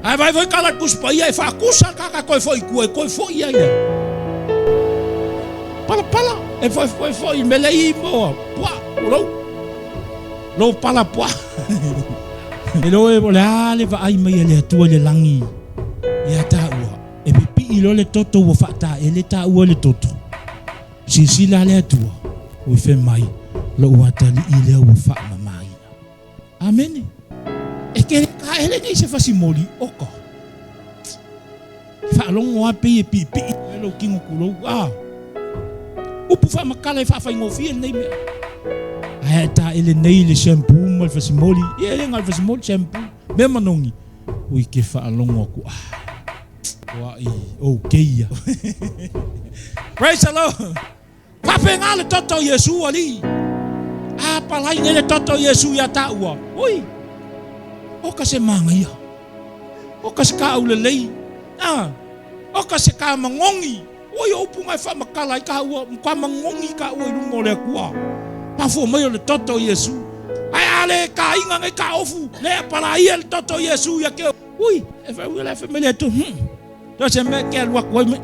Ai vai kala kuspa ia fa kusa kaka koi foi ia. Pala e foi melei mo pua lo pala pua. E lo e le va ai mai le tua le langi. Ia taua e pipi ilo le toto wo Faataele taua le toto. Sila le tua o fe mai lo watali ile wo faamamaina. Amen. E ke ka ele nei se fasimoli oko. Fa longo ape e pipi lo kingo kulo upu fa makala fa fa ngofi nei me. Ai Taele nei le shampoo mal fasimoli e ngal fasimoli shampoo me manongi. Ui ke fa longo ku Wai, okay. Praise the Lord. Papenga le toto Iesu ali. Palai le toto Iesu ya taua. Ui. O ka se manga ia. O ka se ka ulelei. O ka se ka mangongi. Oi o punga fa makala ka ua, ka mangongi ka ua lungo le kua. Pa fo mai le toto Iesu. Ai ale ka inga ngai ka ofu. Le palai le toto Iesu ya ke. Ui, e fa ula fa me le tu. Do se me ke lua ko me.